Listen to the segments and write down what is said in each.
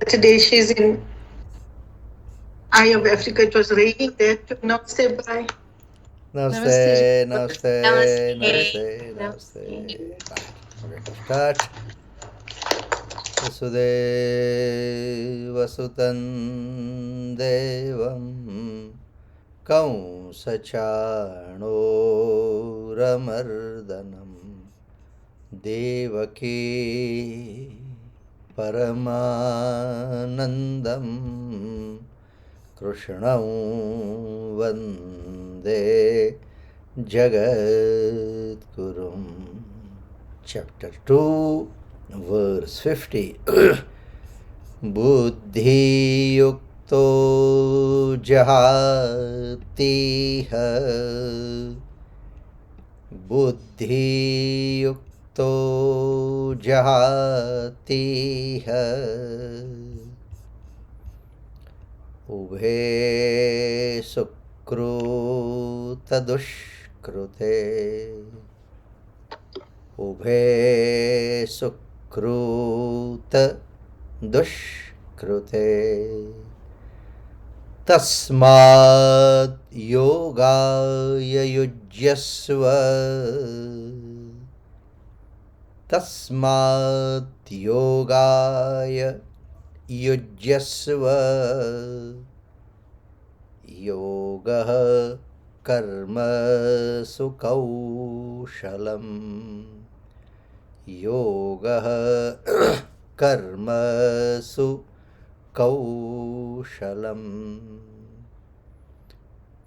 Today she's in Eye of Africa. It was raining there. Namaste, bye. Namaste. Namaste, namaste, Namaste. namaste, Namaste. namaste. Right, we're going to start. Vasudevasutan Devam Kamsachanuramardhanam Devaki Paramanandam Krishnam Vande Jagadgurum. Chapter 2, verse 50. Buddhi yukto jahatiha. Buddhi yukto jahatiha. Ubhe sukruta dushkrute. Ubhe sukruta dushkrute. Tasmad yogaya yujyasva. Tasmad yogaya yujyasva. Yoga karma sukausalam. Yoga karma sukausalam.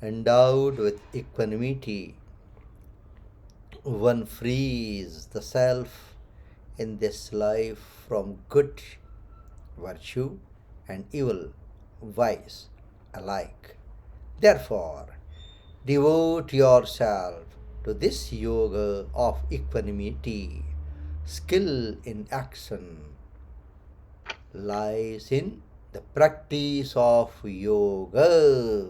Endowed with equanimity, one frees the self in this life from good virtue and evil vice alike. Therefore, devote yourself to this yoga of equanimity. Skill in action lies in the practice of yoga.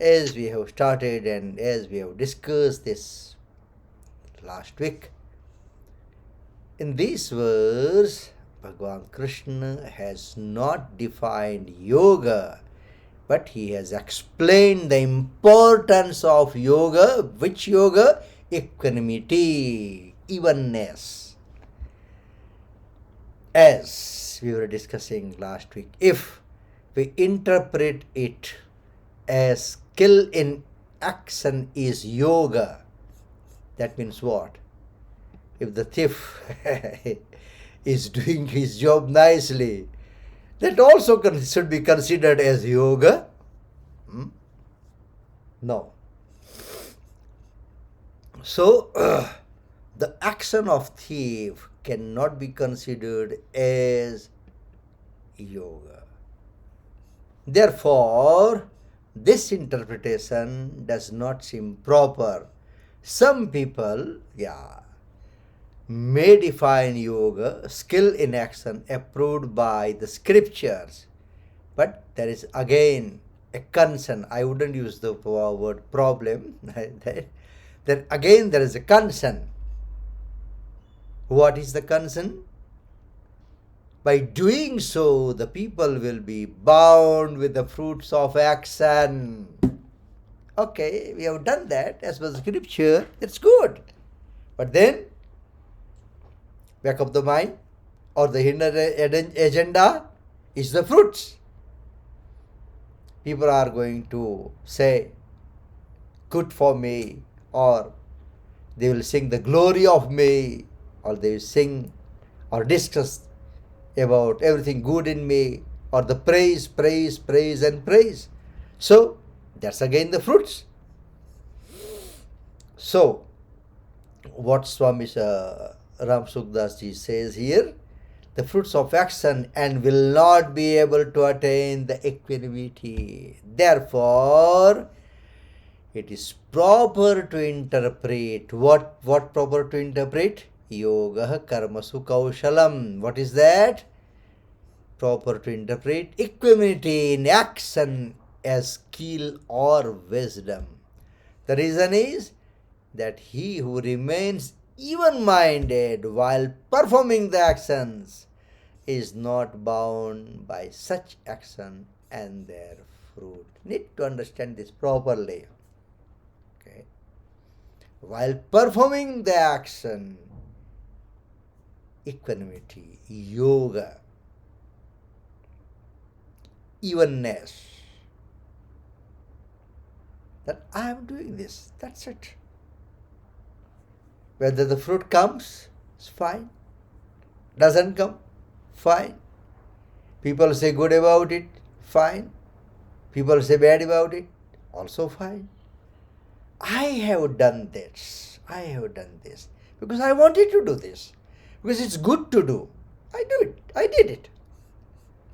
As we have started and as we have discussed this last week, in this verse, Bhagavan Krishna has not defined yoga, but he has explained the importance of yoga. Which yoga? Equanimity, evenness. As we were discussing last week, if we interpret it as skill in action is yoga, that means what? If the thief is doing his job nicely, that also should be considered as yoga? No. So, the action of thief cannot be considered as yoga. Therefore, this interpretation does not seem proper. Some people, may define yoga, skill in action approved by the scriptures. But there is again a concern. I wouldn't use the word problem. Then again there is a concern. What is the concern? By doing so, the people will be bound with the fruits of action. Okay, we have done that as per the scripture. That's good. But then, back of the mind or the hidden agenda is the fruits. People are going to say, good for me, or they will sing the glory of me, or they will sing or discuss about everything good in me, or the praise, praise, praise, and praise. So, that's again the fruits. So, what Swami Ram Sukdas ji says here, the fruits of action and will not be able to attain the equanimity. Therefore, it is proper to interpret. What proper to interpret? Yoga karmasu kaushalam. What is that? Proper to interpret equanimity in action as skill or wisdom. The reason is that he who remains even minded while performing the actions is not bound by such action and their fruit. Need to understand this properly. Okay. While performing the action, equanimity, yoga, evenness, that I am doing this, that's it. Whether the fruit comes, it's fine. Doesn't come, fine. People say good about it, fine. People say bad about it, also fine. I have done this. I have done this because I wanted to do this. Because it's good to do. I do it. I did it.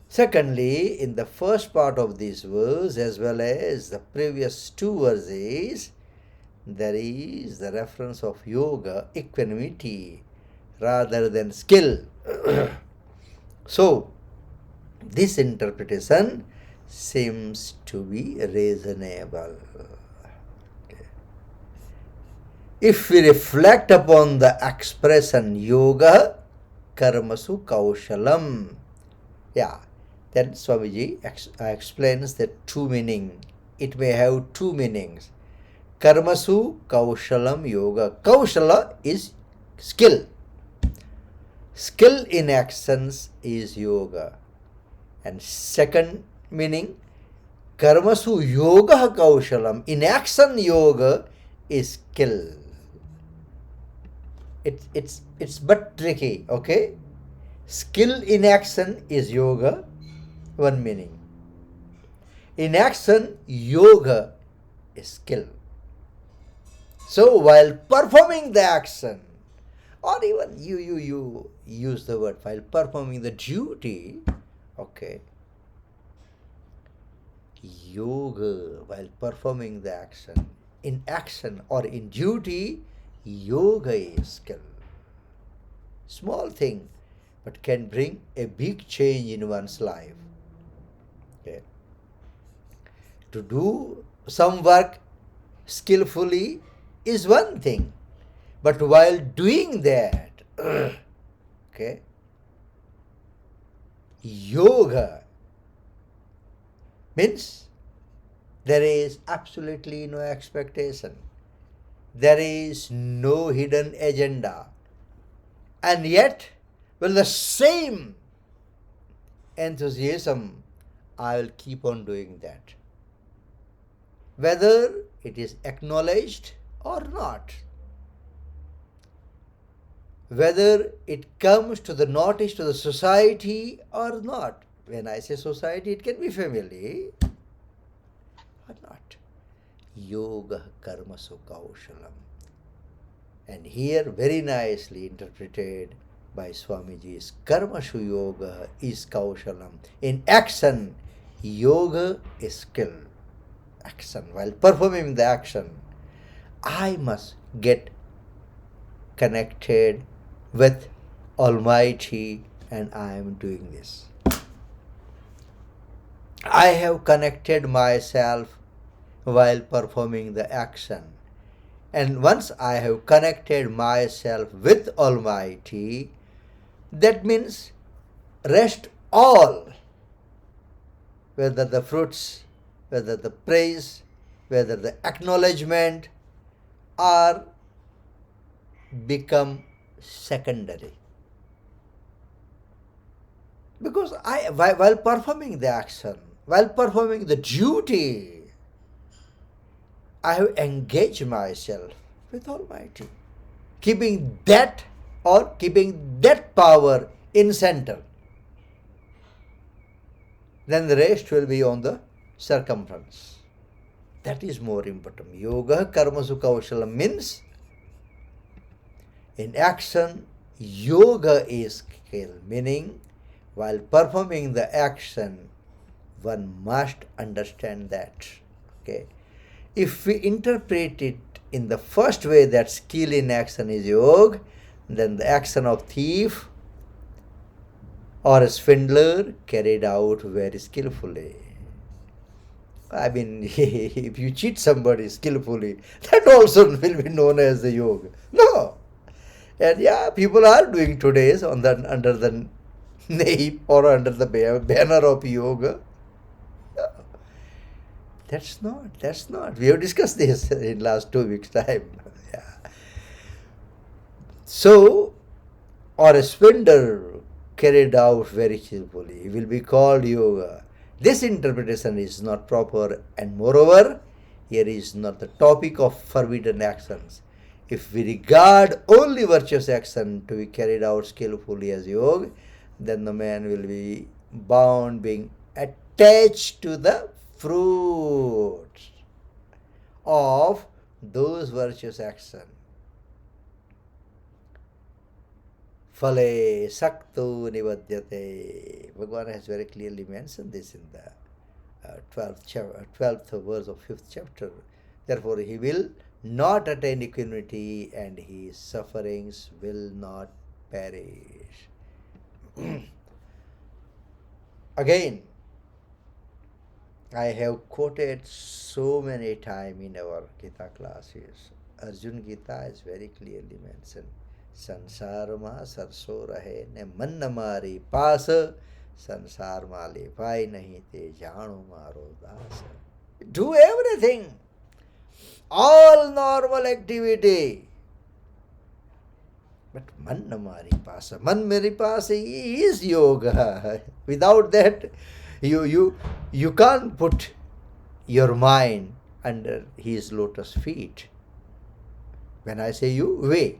Secondly, in the first part of this verse as well as the previous two verses, there is the reference of yoga, equanimity, rather than skill. So, this interpretation seems to be reasonable. If we reflect upon the expression yoga, karmasu kaushalam, then Swamiji explains the two meaning. It may have two meanings. Karmasu kaushalam yoga. Kaushala is skill. Skill in actions is yoga. And second meaning, karmasu yoga kaushalam. In action yoga is skill. It's but tricky, okay? Skill in action is yoga, one meaning. In action, yoga is skill. So while performing the action, or even you use the word while performing the duty, okay, yoga, while performing the action, in action or in duty, yoga is skill. Small thing, but can bring a big change in one's life. Okay. To do some work skillfully is one thing, but while doing that, okay, yoga means there is absolutely no expectation. There is no hidden agenda. And yet, with the same enthusiasm, I will keep on doing that. Whether it is acknowledged or not. Whether it comes to the notice to the society or not. When I say society, it can be family or not. Yoga karmasu kaushalam. And here very nicely interpreted by Swamiji's karmashu yoga is kaushalam. In action, yoga is skill. Action. While performing the action, I must get connected with Almighty, and I am doing this. I have connected myself while performing the action. And once I have connected myself with Almighty, that means rest all, whether the fruits, whether the praise, whether the acknowledgement are become secondary. Because while performing the action, while performing the duty, I have engaged myself with Almighty, keeping that power in center. Then the rest will be on the circumference. That is more important. Yoga karmasu kaushalam means in action, yoga is skill, meaning while performing the action, one must understand that. Okay. If we interpret it in the first way that skill in action is yoga, then the action of thief or a swindler carried out very skillfully. I mean, if you cheat somebody skillfully, that also will be known as the yoga. No. And people are doing today's under the name or under the banner of yoga. That's not. We have discussed this in last 2 weeks' time. Yeah. So, or a splendour carried out very cheerfully will be called yoga. This interpretation is not proper, and moreover, here is not the topic of forbidden actions. If we regard only virtuous action to be carried out skillfully as yoga, then the man will be bound being attached to the fruits of those virtuous actions. Phale sakto nivadyate. Bhagavan has very clearly mentioned this in the 12th verse of 5th chapter. Therefore, he will not attain equanimity and his sufferings will not perish. Again, I have quoted so many times in our Gita classes. Arjun Gita is very clearly mentioned. संसारमा सरसो रहे ने मन न मारी पास संसार माले पाई नहीं ते जानो मारो दास. Do everything, all normal activity, but man न मारी पास. मन मेरे पास is yoga. Without that, you can't put your mind under his lotus feet. When I say you, way.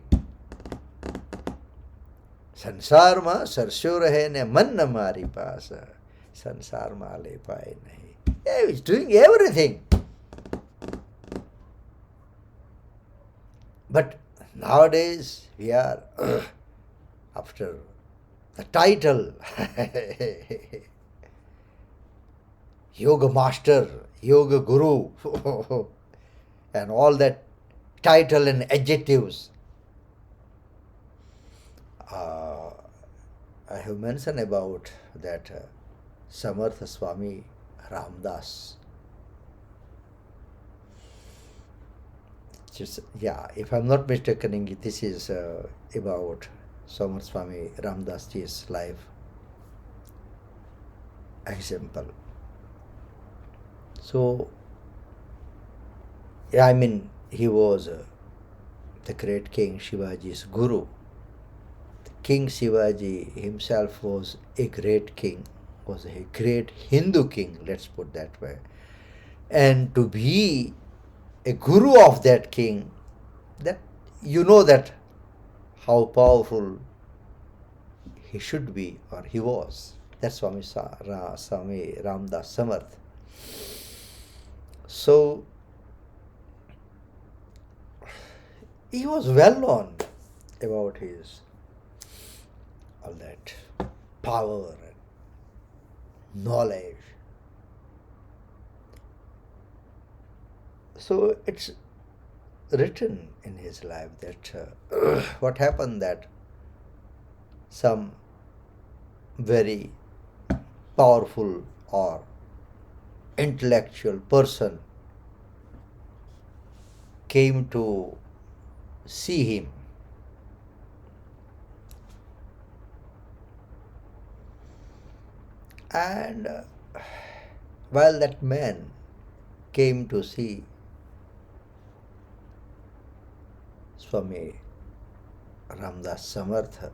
संसार में सरसों रहे ने मन न मारी पास संसार में ले पाए नहीं. He is doing everything. But nowadays we are after the title yoga master, yoga guru and all that title and adjectives. I have mentioned about that Samartha Swami Ramdas. If I'm not mistaken, this is about Samartha Swami Ramdas ji's life example. So, he was the great King Shivaji's guru. King Shivaji himself was a great king, was a great Hindu king, let's put that way. And to be a guru of that king, that you know that how powerful he should be or he was. That's Swami Ramdas Samarth. So he was well known about his all that power and knowledge. So it's written in his life that what happened, that some very powerful or intellectual person came to see him. And while that man came to see Swami Ramdas Samarth,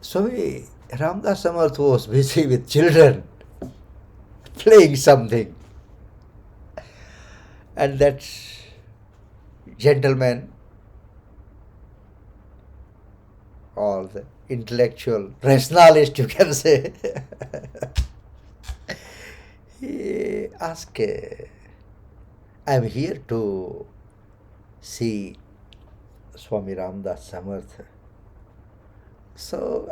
Swami Ramdas Samarth was busy with children, playing something. And that gentleman, or the intellectual rationalist, you can say, he asked, I'm here to see Swami Ramdas Samarth. So,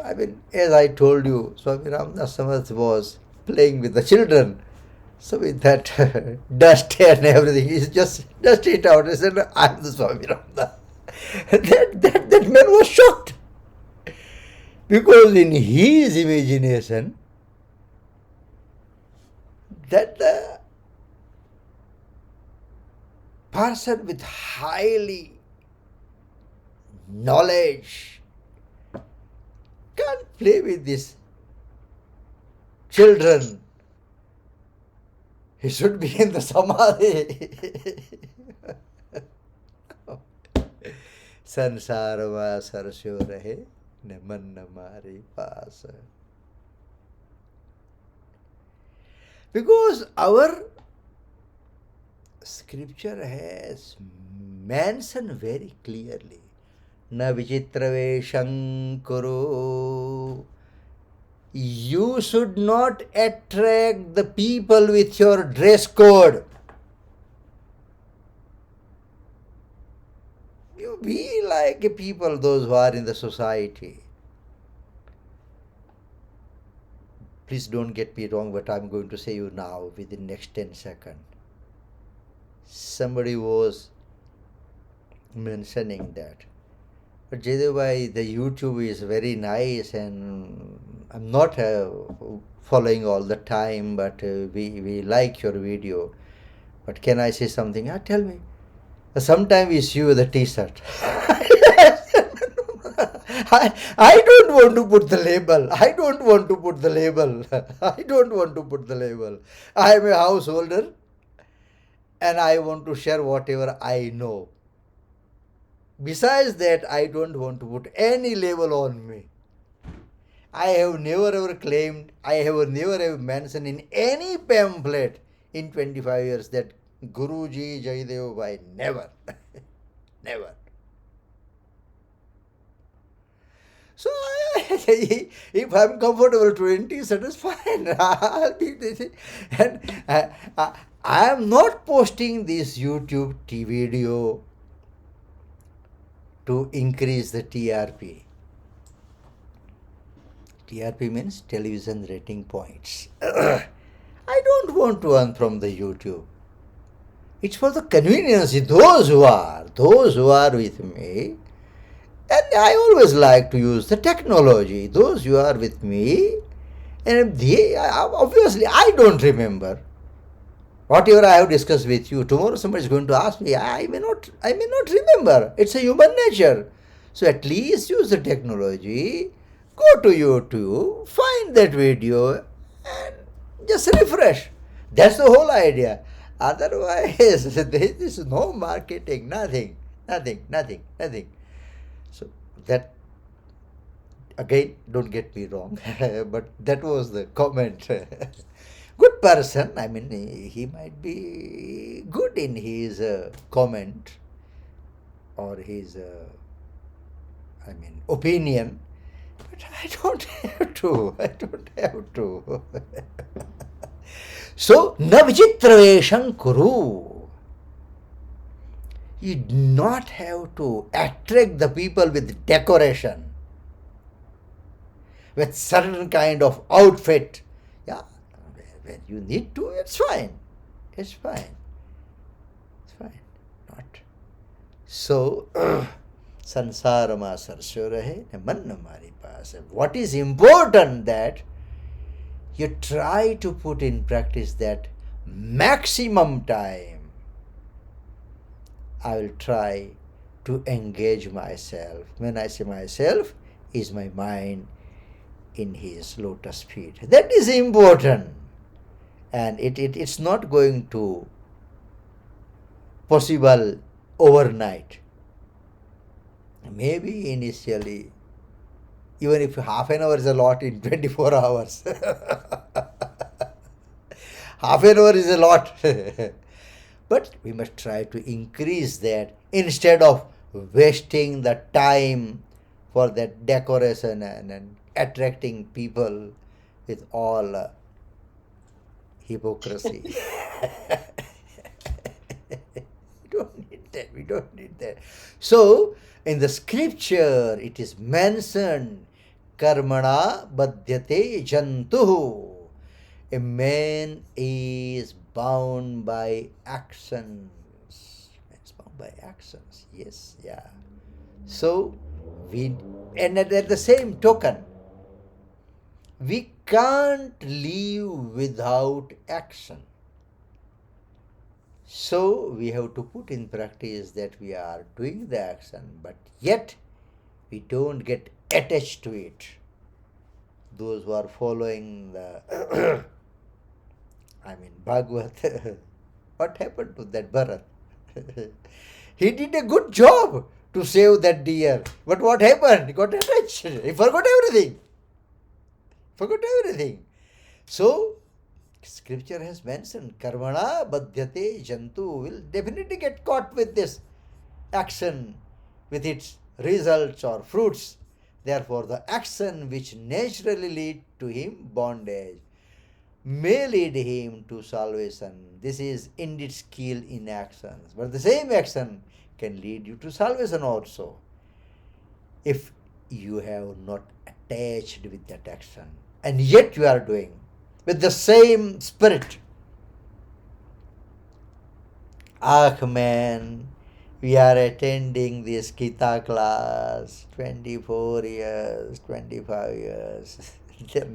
as I told you, Swami Ramdas Samarth was playing with the children. So with that dust and everything, he just dusted it out. He said, I'm the Swami Ramdas. That man was shocked. Because in his imagination, that the person with highly knowledge Can't play with these children. He should be in the samadhi. संसारमा सरस्यो रहे न मन न मारे पास. Because our scripture has mentioned very clearly, na vichitravesham kuru. You should not attract the people with your dress code. You be like people, those who are in the society. Please don't get me wrong, but I'm going to say you now within next 10 seconds. Somebody was mentioning that. But Jadevbhai, the YouTube is very nice, and I'm not following all the time, but we like your video. But can I say something? Tell me. Sometimes we see you the t-shirt. I don't want to put the label. I don't want to put the label. I don't want to put the label. I am a householder and I want to share whatever I know. Besides that, I don't want to put any label on me. I have never ever claimed, I have never ever mentioned in any pamphlet in 25 years that Guruji Jaidev Bhai. Never. Never. So, if I'm comfortable to 20, that is fine. And I am not posting this YouTube video to increase the TRP. TRP means television rating points. I don't want to earn from the YouTube. It's for the convenience. Those who are with me, and I always like to use the technology. Those who are with me, and obviously I don't remember whatever I have discussed with you. Tomorrow somebody is going to ask me. I may not remember. It's a human nature. So at least use the technology. Go to YouTube, find that video, and just refresh. That's the whole idea. Otherwise, there is no marketing, nothing. So that, again, don't get me wrong, but that was the comment. Good person, I mean, he might be good in his comment or his, opinion, but I don't have to. So, na vichitravesham kuru. You do not have to attract the people with decoration, with certain kind of outfit. Yeah, when you need to, it's fine. Not. So, sansarama sarsyo rahe, man hamari paas. What is important that you try to put in practice that maximum time I will try to engage myself. When I say myself, is my mind in his lotus feet. That is important. And it's not going to possible overnight. Maybe initially, even if half an hour is a lot in 24 hours. Half an hour is a lot. But we must try to increase that instead of wasting the time for that decoration and attracting people with all hypocrisy. We don't need that. So, in the scripture, it is mentioned, karmana badhyate jantuhu. A man is bound by actions. It's bound by actions. Yes, yeah. So, and at the same token, we can't live without action. So, we have to put in practice that we are doing the action, but yet we don't get attached to it. those who are following the Bhagavad, what happened to that Bharat? He did a good job to save that deer. But what happened? He got attached. He forgot everything. Forgot everything. So, scripture has mentioned karmana badhyate jantu will definitely get caught with this action, with its results or fruits. Therefore, the action which naturally lead to him bondage may lead him to salvation. This is indeed skill in actions. But the same action can lead you to salvation also, if you have not attached with that action, and yet you are doing with the same spirit. Ah man, we are attending this Geeta class 24 years, 25 years.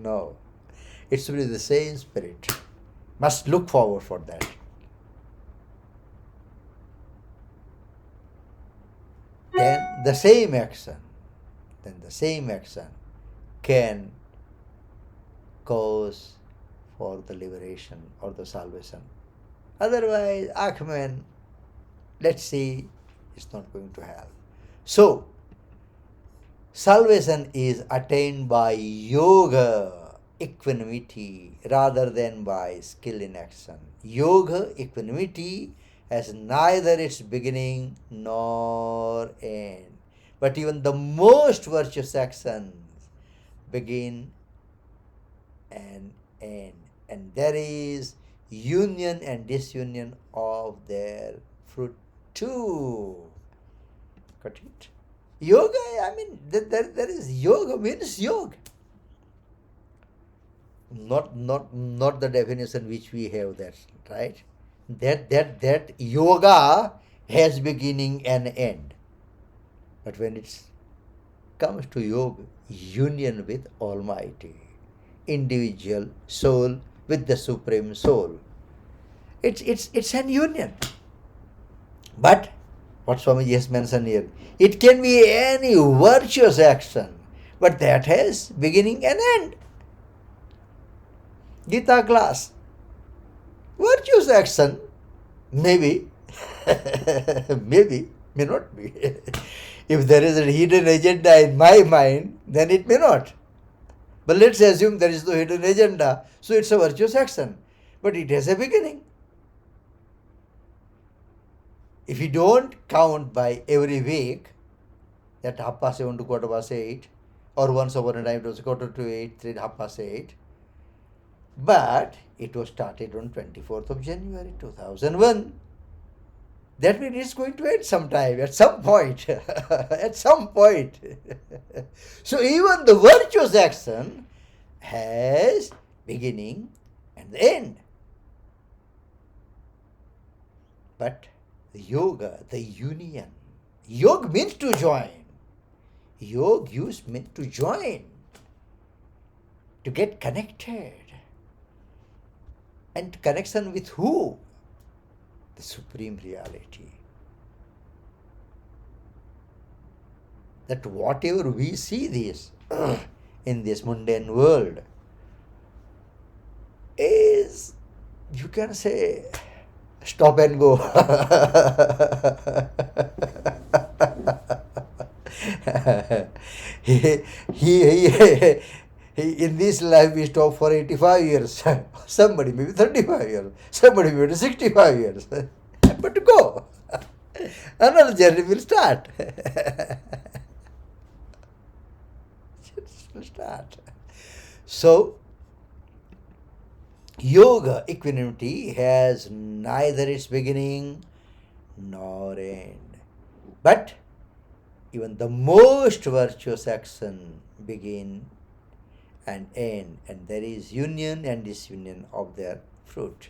No, it should be the same spirit. Must look forward for that. Then the same action can cause for the liberation or the salvation. Otherwise, man, let's see, it's not going to help. So, salvation is attained by yoga, equanimity, rather than by skill in action. Yoga, equanimity, has neither its beginning nor end. But even the most virtuous actions begin and end. And there is union and disunion of their fruit too. Got it? Yoga, there is yoga means yoga. Not the definition which we have there, right? That yoga has beginning and end. But when it comes to yoga, union with Almighty, individual soul with the Supreme Soul, it's an union. But what Swamiji has mentioned here, it can be any virtuous action, but that has beginning and end. Geeta class, virtuous action, maybe, maybe, may not be. If there is a hidden agenda in my mind, then it may not. But let's assume there is no hidden agenda, so it's a virtuous action, but it has a beginning. If you don't count by every week, that 7:30 to 8:15, or once over a time it was 7:45, 3 8:30, but it was started on 24th of January 2001. That means it's going to end sometime, at some point. At some point. So even the virtuous action has beginning and the end. But the yoga, the union. Yoga means to join. Yoga use means to join, to get connected. And connection with who? The Supreme Reality. That whatever we see this in this mundane world is, you can say, stop and go. he in this life we stop for 85 years. Somebody maybe 35 years. Somebody maybe 65 years. But to go. Another journey will start. Will start. So, yoga, equanimity, has neither its beginning nor end. But even the most virtuous action begin and end, and there is union and disunion of their fruit.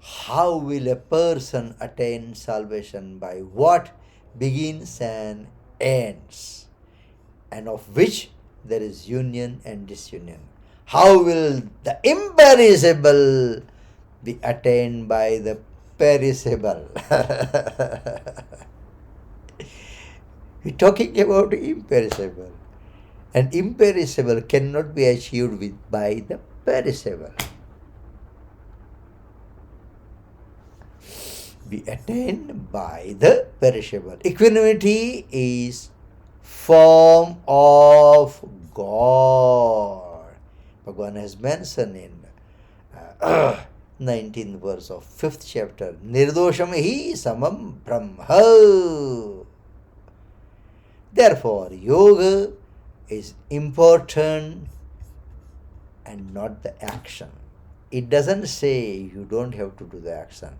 How will a person attain salvation? By what begins and ends, and of which there is union and disunion. How will the imperishable be attained by the perishable? We're talking about imperishable. And imperishable cannot be achieved by the perishable. Be attained by the perishable. Equanimity is form of God. Bhagavan has mentioned in 19th verse of 5th chapter, Nirdosham hi samam brahma. Therefore, yoga is important and not the action. It doesn't say you don't have to do the action.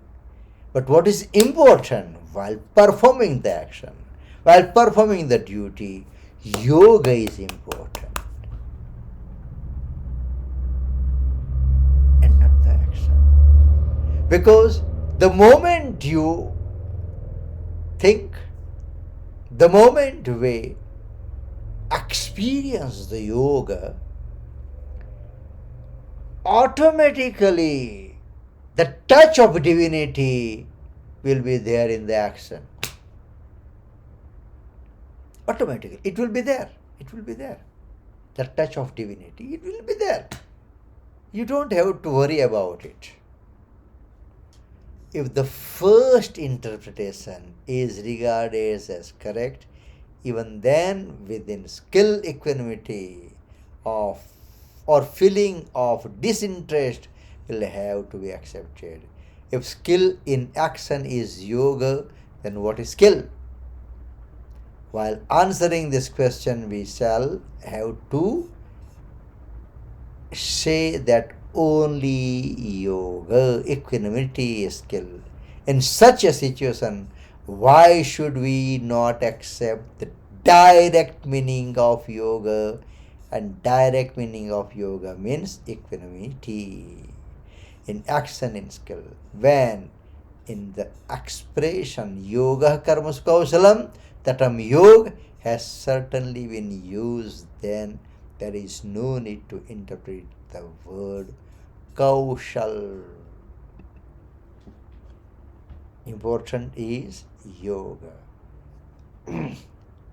But what is important while performing the action, while performing the duty, yoga is important and not the action. Because the moment you think, the moment we experience the yoga, automatically the touch of divinity will be there in the action. Automatically. It will be there. It will be there. The touch of divinity, it will be there. You don't have to worry about it. If the first interpretation is regarded as correct, even then within skill equanimity of or feeling of disinterest will have to be accepted. If skill in action is yoga, then what is skill? While answering this question, we shall have to say that only yoga, equanimity is skill. In such a situation, why should we not accept the direct meaning of yoga? And direct meaning of yoga means equanimity in action, in skill. When in the expression yoga karmas kausalam, the term yoga has certainly been used, then there is no need to interpret the word kaushal. Important is yoga. I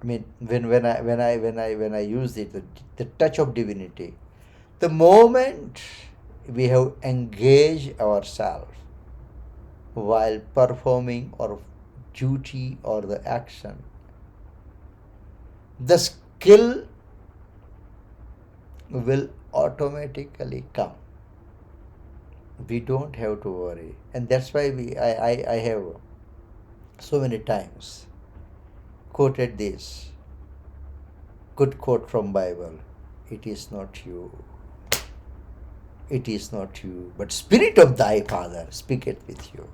mean, when I use it, the touch of divinity, the moment we have engaged ourselves while performing or duty or the action, the skill will automatically come. We don't have to worry, and that's why I have so many times quoted this good quote from Bible: "It is not you, it is not you, but Spirit of thy Father speaketh with you."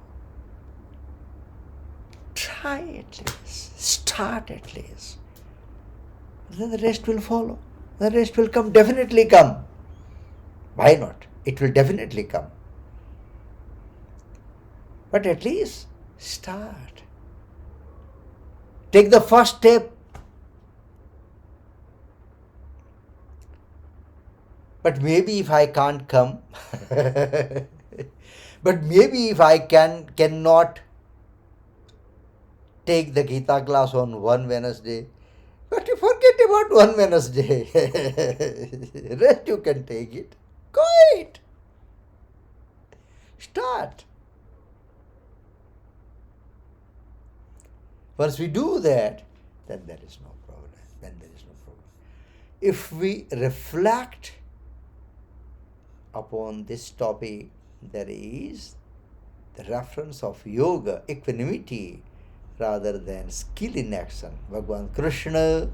Try at least, start at least. Then the rest will follow. The rest will come, definitely come. Why not? It will definitely come. But at least start. Take the first step. But maybe if I can't come, but maybe if I cannot take the Geeta class on one Wednesday, but you forget about one Wednesday. Rest you can take it. Go it. Start. Once we do that, then there is no problem. If we reflect upon this topic, there is the reference of yoga, equanimity, rather than skill in action. Bhagavan Krishna,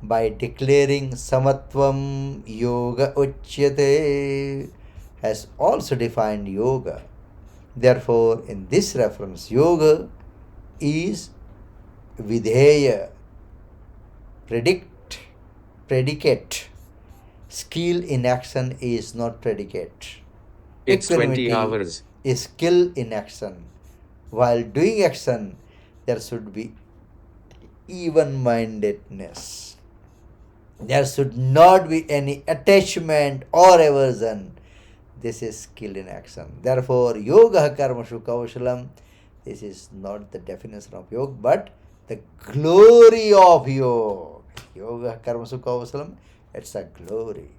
by declaring samatvam yoga uchyate, has also defined yoga. Therefore, in this reference, yoga is vidheya, predicate. Skill in action is not predicate. It's 20 Equanimity hours. is skill in action. While doing action, there should be even-mindedness. There should not be any attachment or aversion. This is skill in action. Therefore, yoga karmashu kaushalam, this is not the definition of yoga, but the glory of yoga. Yoga karmasu kausalam, it's a glory.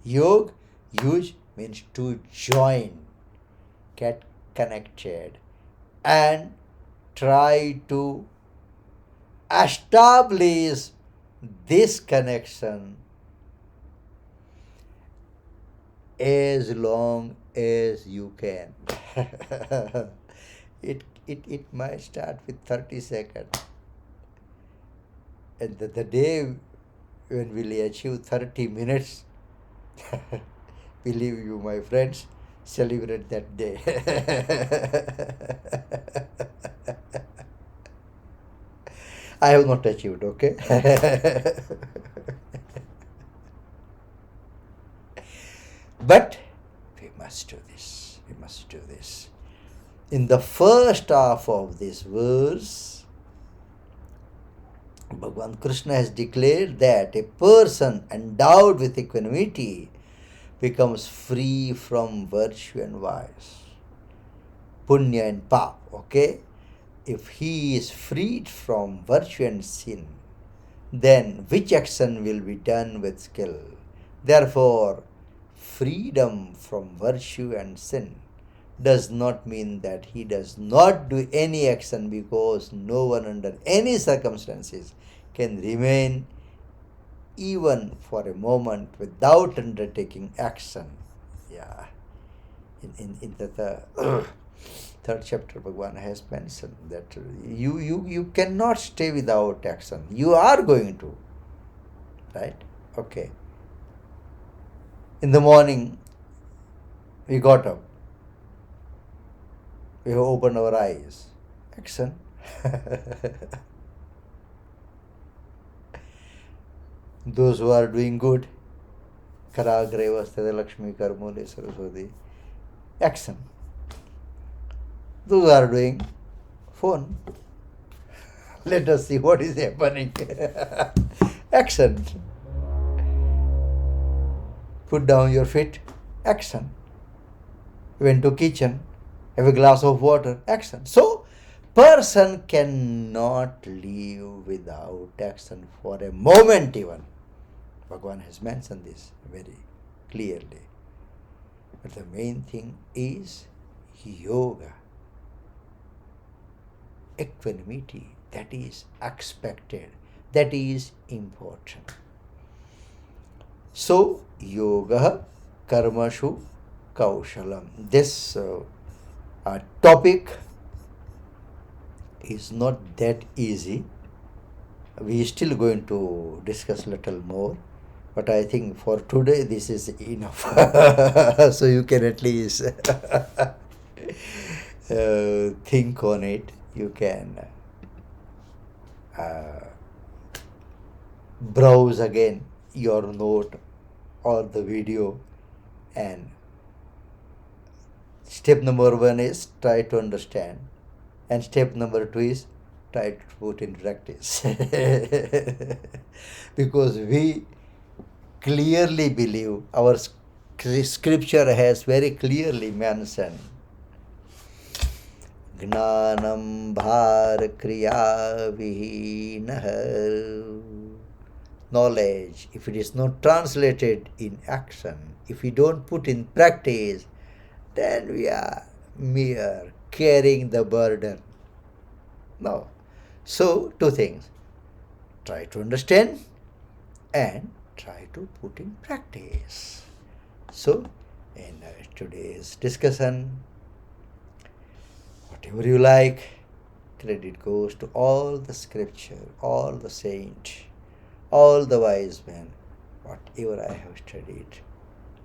Yog, yuj means to join, get connected, and try to establish this connection as long as you can. It might start with 30 seconds. And the day when we'll achieve 30 minutes, believe you, my friends, celebrate that day. I have not achieved, okay? But we must do this. We must do this. In the first half of this verse, Bhagavan Krishna has declared that a person endowed with equanimity becomes free from virtue and vice, punya and pap, okay? If he is freed from virtue and sin, then which action will be done with skill? Therefore, freedom from virtue and sin does not mean that he does not do any action, because no one under any circumstances can remain even for a moment without undertaking action. Yeah. In the third chapter, Bhagavan has mentioned that you cannot stay without action. You are going to. Right? Okay. In the morning, we got up. We have opened our eyes. Action. Those who are doing good, Karagrevastada Lakshmi Karmule Saraswati. Action. Those who are doing phone. Let us see what is happening. Action. Put down your feet. Action. Went to kitchen. Have a glass of water. Action. So, person cannot live without action for a moment even. Bhagavan has mentioned this very clearly. But the main thing is yoga. Equanimity. That is expected. That is important. So, yoga karmashu kaushalam. This topic is not that easy. We are still going to discuss little more, but I think for today this is enough. So you can at least think on it. You can browse again your note or the video, and step number 1 is try to understand, and step number 2 is try to put in practice. Because we clearly believe, our scripture has very clearly mentioned, Gnanam bhar kriya vihinah. Knowledge, if it is not translated in action, if we don't put in practice, then we are mere carrying the burden. No. So, 2 things. Try to understand and try to put in practice. So, in today's discussion, whatever you like, credit goes to all the scripture, all the saints, all the wise men. Whatever I have studied,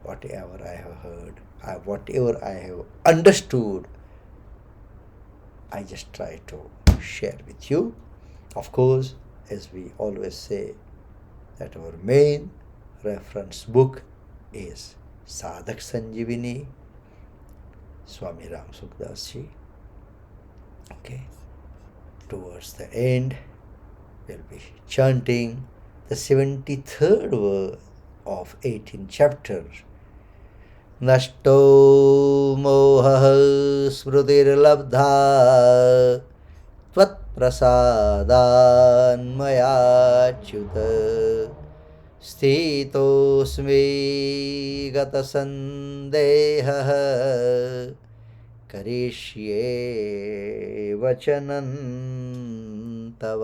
whatever I have heard, whatever I have understood, I just try to share with you. Of course, as we always say, that our main reference book is Sadhak Sanjivini, Swami Ram Sukdas ji. Okay. Towards the end, we'll be chanting the 73rd verse of 18th chapter. Nashto moha smrutir labdha tvat प्रसादान्मयाच्युत स्थितोऽस्मि गतसन्देहः करिष्ये वचनं तव।